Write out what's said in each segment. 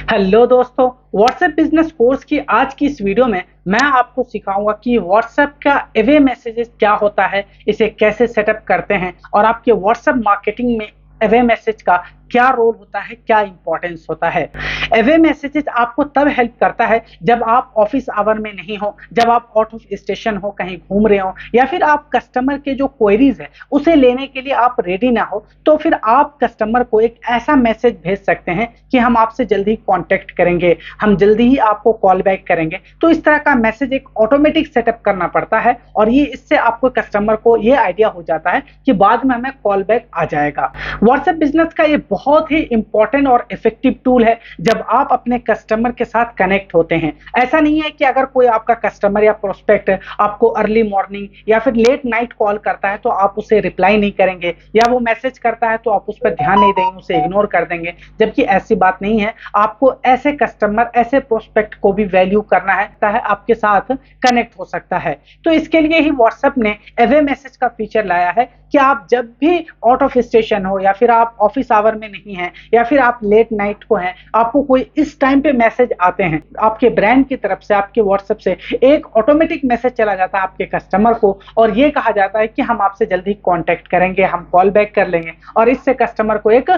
Hello दोस्तों, WhatsApp business course की आज की इस वीडियो में मैं आपको सिखाऊंगा कि व्हाट्सएप का अवे मैसेजेस क्या होता है, इसे कैसे सेटअप करते हैं और आपके व्हाट्सएप मार्केटिंग में अवे मैसेज का क्या रोल होता है, क्या इंपॉर्टेंस होता है। अवे मैसेजेस आपको तब हेल्प करता है जब आप ऑफिस आवर में नहीं हो, जब आप आउट ऑफ स्टेशन हो, कहीं घूम रहे हो, या फिर आप कस्टमर के जो क्वेरीज है उसे लेने के लिए आप रेडी ना हो, तो फिर आप कस्टमर को एक ऐसा मैसेज भेज सकते हैं कि हम आपसे जल्दी कांटेक्ट करेंगे, हम जल्दी ही आपको कॉल बैक करेंगे। तो इस तरह का मैसेज एक ऑटोमेटिक सेटअप करना पड़ता है और ये इससे आपको कस्टमर को ये आइडिया हो जाता है कि बाद में हमें कॉल बैक आ जाएगा। व्हाट्सएप बिजनेस का ये बहुत ही इंपॉर्टेंट और इफेक्टिव टूल है जब आप अपने कस्टमर के साथ कनेक्ट होते हैं। ऐसा नहीं है कि अगर कोई आपका कस्टमर या प्रोस्पेक्ट आपको अर्ली मॉर्निंग या फिर लेट नाइट कॉल करता है तो आप उसे रिप्लाई नहीं करेंगे, या वो मैसेज करता है तो आप उस पर ध्यान नहीं देंगे, उसे इग्नोर कर देंगे, जबकि ऐसी बात नहीं है। आपको ऐसे कस्टमर, ऐसे प्रोस्पेक्ट को भी वैल्यू करना है, आपके साथ कनेक्ट हो सकता है। तो इसके लिए ही व्हाट्सएप ने अवे मैसेज का फीचर लाया है कि आप जब भी आउट ऑफ स्टेशन हो, या फिर आप ऑफिस आवर में नहीं हैं, या फिर आप लेट नाइट को हैं, आपको कोई इस टाइम पे मैसेज आते हैं, आपके ब्रांड की तरफ से, आपके व्हाट्सएप से एक ऑटोमेटिक मैसेज चला जाता है आपके कस्टमर को और ये कहा जाता है कि हम आपसे जल्दी कांटेक्ट करेंगे, हम कॉल बैक कर लेंगे, और इससे कस्टमर को एक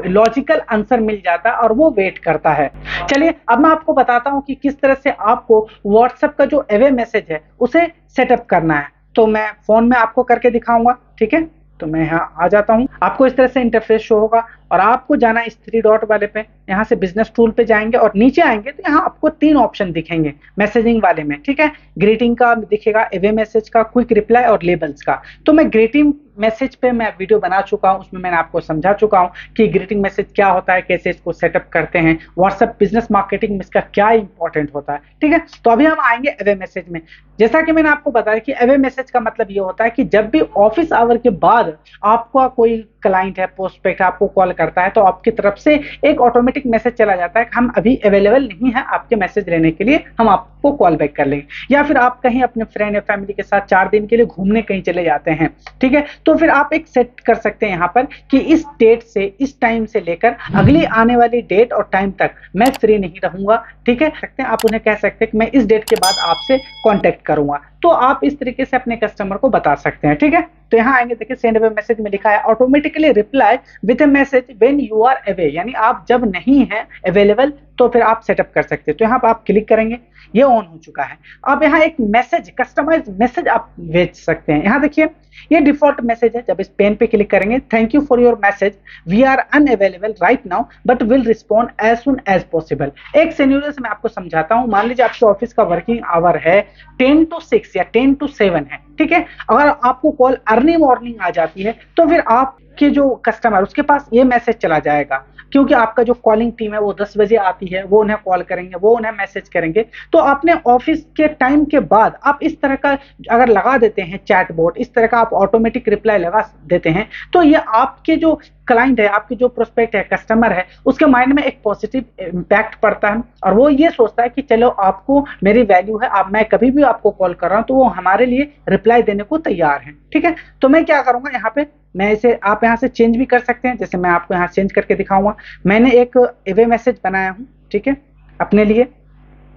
लॉजिकल आंसर मिल जाता है और वो वेट करता है। चलिए अब मैं आपको बताता हूं कि किस तरह से आपको व्हाट्सएप का जो अवे मैसेज है उसे सेटअप करना है। तो मैं फोन में आपको करके दिखाऊंगा, ठीक है। तो मैं यहाँ आ जाता हूँ, आपको इस तरह से इंटरफेस शो होगा और आपको जाना इस 3 डॉट वाले पे, यहाँ से बिजनेस टूल पे जाएंगे और नीचे आएंगे तो यहाँ आपको 3 ऑप्शन दिखेंगे मैसेजिंग वाले में, ठीक है। ग्रीटिंग का दिखेगा, अवे मैसेज का, क्विक रिप्लाई और लेबल्स का। तो मैं ग्रीटिंग मैसेज पे मैं वीडियो बना चुका हूँ, उसमें मैंने आपको समझा चुका हूँ कि ग्रीटिंग मैसेज क्या होता है, कैसे इसको सेटअप करते हैं, व्हाट्सएप बिजनेस मार्केटिंग में इसका क्या इंपॉर्टेंट होता है, ठीक है। तो अभी हम आएंगे अवे मैसेज में। जैसा कि मैंने आपको बताया कि अवे मैसेज का मतलब ये होता है कि जब भी ऑफिस आवर के बाद आपका कोई क्लाइंट है, प्रोस्पेक्ट आपको कॉल करता है तो आपकी तरफ से एक ऑटोमेटिक मैसेज चला जाता है कि हम अभी अवेलेबल नहीं है आपके मैसेज लेने के लिए, हम आपको कॉल बैक कर लेंगे। या फिर आप कहीं अपने फ्रेंड या फैमिली के साथ 4 दिन के लिए घूमने कहीं चले जाते हैं, ठीक है, तो फिर आप एक सेट कर सकते हैं यहाँ पर कि इस डेट से, इस टाइम से लेकर अगली आने वाली डेट और टाइम तक मैं फ्री नहीं रहूंगा, ठीक है। सकते हैं आप उन्हें कह सकते हैं कि मैं इस डेट के बाद आपसे कॉन्टेक्ट करूंगा। तो आप इस तरीके से अपने कस्टमर को बता सकते हैं, ठीक है। तो यहाँ आएंगे, देखिए सेंड अवे मैसेज में लिखा है automatically reply with a message when you are away, यानी आप जब नहीं है अवेलेबल तो फिर आप सेटअप कर सकते हैं। तो यहाँ पर आप क्लिक करेंगे, ये ऑन हो चुका है। अब यहाँ एक मैसेज, कस्टमाइज मैसेज आप भेज सकते हैं। यहाँ देखिए ये डिफॉल्ट मैसेज है। जब इस पेन पे क्लिक करेंगे, thank you for your message, we are unavailable right now but will respond as soon as possible. एक सिनेरियो से मैं आपको समझाता हूँ। मान लीजिए आपके ऑफिस का वर्किंग आवर है 10 to 6 या 10 to 7 है, ठीक है। अगर आपको कॉल अर्ली मॉर्निंग आ जाती है तो फिर आपके जो कस्टमर, उसके पास ये मैसेज चला जाएगा, क्योंकि आपका जो कॉलिंग टीम है वो 10 बजे आती है, वो उन्हें कॉल करेंगे, वो उन्हें मैसेज करेंगे। तो आपने ऑफिस के टाइम के बाद आप इस तरह का अगर लगा देते हैं चैट बोर्ड, इस तरह का आप ऑटोमेटिक रिप्लाई लगा देते हैं, तो ये आपके जो क्लाइंट है, आपके जो प्रोस्पेक्ट है, कस्टमर है, उसके माइंड में एक पॉजिटिव इम्पैक्ट पड़ता है और वो ये सोचता है कि चलो आपको मेरी वैल्यू है, अब मैं कभी भी आपको कॉल कर रहा हूं तो वो हमारे लिए रिप्लाई देने को तैयार है, ठीक है। तो मैं क्या करूंगा, यहाँ पे मैं इसे, आप यहाँ से चेंज भी कर सकते हैं, जैसे मैं आपको यहाँ चेंज करके दिखाऊंगा। मैंने एक अवे मैसेज बनाया हूँ, ठीक है, अपने लिए।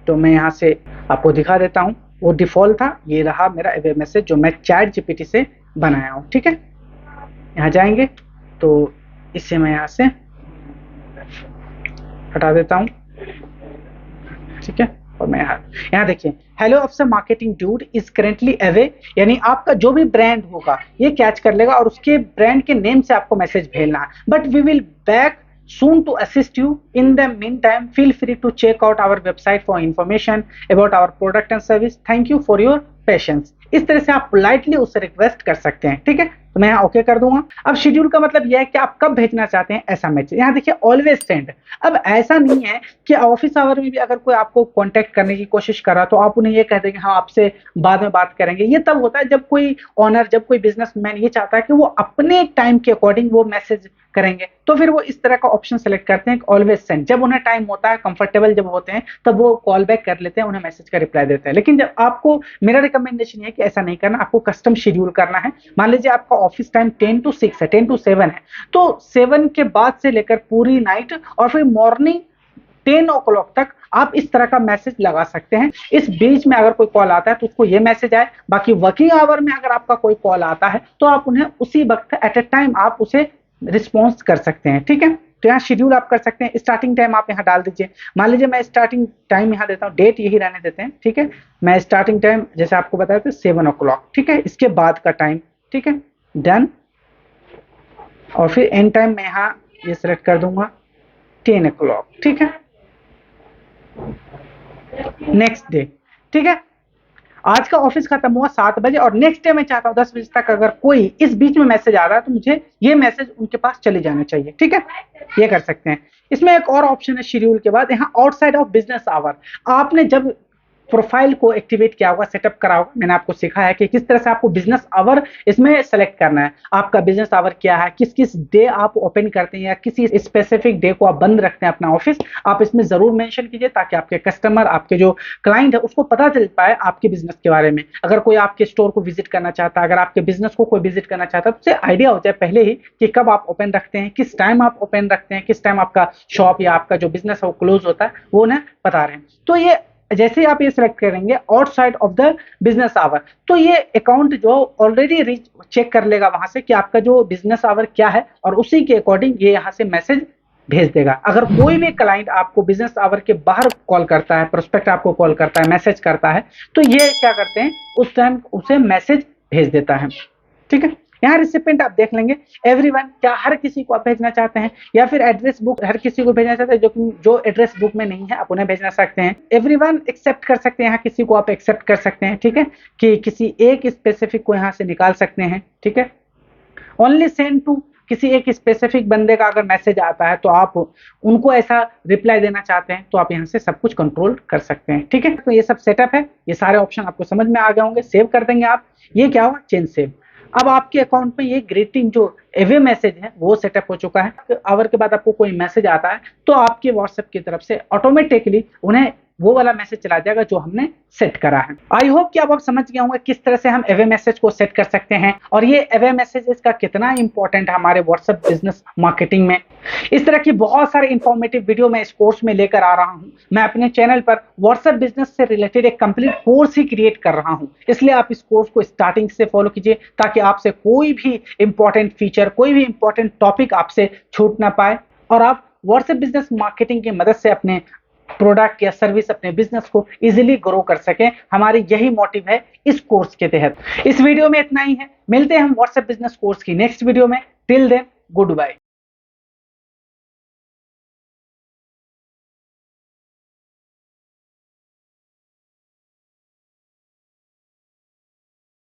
तो मैं यहाँ से आपको दिखा देता हूँ, वो डिफॉल्ट था, ये रहा मेरा अवे मैसेज जो मैं चैट जीपीटी से बनाया हूँ, ठीक है। यहाँ जाएंगे तो इसे मैं यहाँ से हटा देता हूँ, ठीक है। और मैं यहाँ देखिए, हेलो अफसर marketing dude is currently away, यानी आपका जो भी ब्रांड होगा ये कैच कर लेगा और उसके ब्रांड के नेम से आपको मैसेज भेजना है। But we will back soon to assist you. In the meantime, feel free to check out our website for information about our product and service. Thank you for your patience. इस तरह से आप politely उससे request कर सकते हैं, ठीक है। तो मैं यहाँ ओके कर दूंगा। अब शेड्यूल का मतलब यह है कि आप कब भेजना चाहते हैं ऐसा मैसेज। यहाँ देखिए ऑलवेज सेंड। अब ऐसा नहीं है कि ऑफिस आवर में भी अगर कोई आपको कांटेक्ट करने की कोशिश कर रहा तो आप उन्हें ये कह देंगे हाँ आपसे बाद में बात करेंगे। ये तब होता है जब कोई ऑनर, जब कोई बिजनेसमैन ये चाहता है कि वो अपने टाइम के अकॉर्डिंग वो मैसेज करेंगे, तो फिर वो इस तरह का ऑप्शन सेलेक्ट करते हैं ऑलवेज सेंड। जब उन्हें टाइम होता है, कंफर्टेबल जब होते हैं, तब वो कॉल बैक कर लेते हैं, उन्हें मैसेज का रिप्लाई देते हैं। लेकिन जब आपको, मेरा रिकमेंडेशन है कि ऐसा नहीं करना, आपको कस्टम शेड्यूल करना है। मान लीजिए आपका ऑफिस टाइम 10 to 6 है, 10 to 7 है, तो 7 के बाद से लेकर पूरी नाइट और फिर मॉर्निंग 10 ओ क्लॉक तक आप इस तरह का मैसेज लगा सकते हैं। इस बीच में अगर कोई कॉल आता है तो उसको ये मैसेज आए, बाकी वर्किंग आवर में अगर आपका कोई कॉल आता है तो आप उन्हें उसी वक्त एट ए टाइम आप उसे रिस्पॉन्स कर सकते हैं। ठीक है, तो यहाँ शेड्यूल आप कर सकते हैं। स्टार्टिंग टाइम आप यहाँ डाल दीजिए, मान लीजिए मैं स्टार्टिंग टाइम यहाँ देता हूँ, डेट यही रहने देते हैं। ठीक है, मैं स्टार्टिंग टाइम जैसे आपको बताया था 7 ओ क्लॉक। ठीक है, इसके बाद का टाइम। ठीक है, डन। और फिर एंड टाइम मैं यहाँ ये सिलेक्ट कर दूंगा 10 ओ क्लॉक। ठीक है, नेक्स्ट डे। ठीक है, आज का ऑफिस खत्म हुआ 7 बजे और नेक्स्ट डे मैं चाहता हूँ 10 बजे तक अगर कोई इस बीच में मैसेज आ रहा है तो मुझे ये मैसेज उनके पास चले जाना चाहिए। ठीक है, ये कर सकते हैं। इसमें एक और ऑप्शन है शेड्यूल के बाद, यहाँ आउटसाइड ऑफ बिजनेस आवर। आपने जब प्रोफाइल को एक्टिवेट किया होगा, सेटअप करा होगा, मैंने आपको सिखाया है कि किस तरह से आपको बिजनेस आवर इसमें सेलेक्ट करना है। आपका बिजनेस आवर क्या है, किस किस डे आप ओपन करते हैं या किसी स्पेसिफिक डे को आप बंद रखते हैं अपना ऑफिस, आप इसमें जरूर मेंशन कीजिए ताकि आपके कस्टमर, आपके जो क्लाइंट है उसको पता चल पाए आपके बिजनेस के बारे में। अगर कोई आपके स्टोर को विजिट करना चाहता है, अगर आपके बिजनेस को कोई विजिट करना चाहता है तो उसे आइडिया हो जाए पहले ही कि कब आप ओपन रखते हैं, किस टाइम आप ओपन रखते हैं, किस टाइम आपका शॉप या आपका जो बिजनेस है वो क्लोज होता है, वो उन्हें बता रहे हैं। तो ये जैसे ही आप ये सिलेक्ट करेंगे outside of the business hour, तो ये अकाउंट जो ऑलरेडी चेक कर लेगा वहां से कि आपका जो बिजनेस आवर क्या है और उसी के अकॉर्डिंग ये यहाँ से मैसेज भेज देगा। अगर कोई भी क्लाइंट आपको बिजनेस आवर के बाहर कॉल करता है, प्रोस्पेक्ट आपको कॉल करता है, मैसेज करता है, तो ये क्या करते हैं उस टाइम उसे मैसेज भेज देता है। ठीक है, यहाँ रिसिपेंट आप देख लेंगे, एवरीवन, क्या हर किसी को आप भेजना चाहते हैं या फिर एड्रेस बुक हर किसी को भेजना चाहते हैं जो एड्रेस बुक में नहीं है आप उन्हें भेजना सकते हैं। एवरीवन एक्सेप्ट कर सकते हैं, यहाँ किसी को आप एक्सेप्ट कर सकते हैं। ठीक है, कि किसी एक स्पेसिफिक को यहाँ से निकाल सकते हैं। ठीक है, ओनली सेंड टू, किसी एक स्पेसिफिक बंदे का अगर मैसेज आता है तो आप उनको ऐसा रिप्लाई देना चाहते हैं तो आप यहाँ से सब कुछ कंट्रोल कर सकते हैं। ठीक है, तो ये सब सेटअप है, ये सारे ऑप्शन आपको समझ में आ गए होंगे। सेव कर देंगे आप, ये क्या हुआ, चेंज सेव। अब आपके अकाउंट में ये ग्रीटिंग जो एवे मैसेज है वो सेटअप हो चुका है। आवर के बाद आपको कोई मैसेज आता है तो आपके व्हाट्सएप की तरफ से ऑटोमेटिकली उन्हें वो वाला मैसेज चला जाएगा जो हमने सेट करा है। आई होप कि अब आप समझ गए होंगे किस तरह से हम एवे मैसेज को सेट कर सकते हैं और ये एवे मैसेजेस का कितना इंपॉर्टेंट है हमारे व्हाट्सएप बिजनेस मार्केटिंग में। इस तरह की बहुत सारे इंफॉर्मेटिव वीडियो मैं इस कोर्स में लेकर आ रहा हूं। मैं अपने चैनल पर व्हाट्सएप बिजनेस से रिलेटेड एक कंप्लीट कोर्स ही क्रिएट कर रहा हूं, इसलिए आप इस कोर्स को स्टार्टिंग से फॉलो कीजिए ताकि आपसे कोई भी इंपॉर्टेंट फीचर, कोई भी इंपॉर्टेंट टॉपिक आपसे छूट ना पाए और आप व्हाट्सएप बिजनेस मार्केटिंग की मदद से अपने प्रोडक्ट या सर्विस, अपने बिजनेस को इजीली ग्रो कर सकें। हमारी यही मोटिव है इस कोर्स के तहत। इस वीडियो में इतना ही है, मिलते हैं हम व्हाट्सएप बिजनेस कोर्स की नेक्स्ट वीडियो में। Till then, good bye.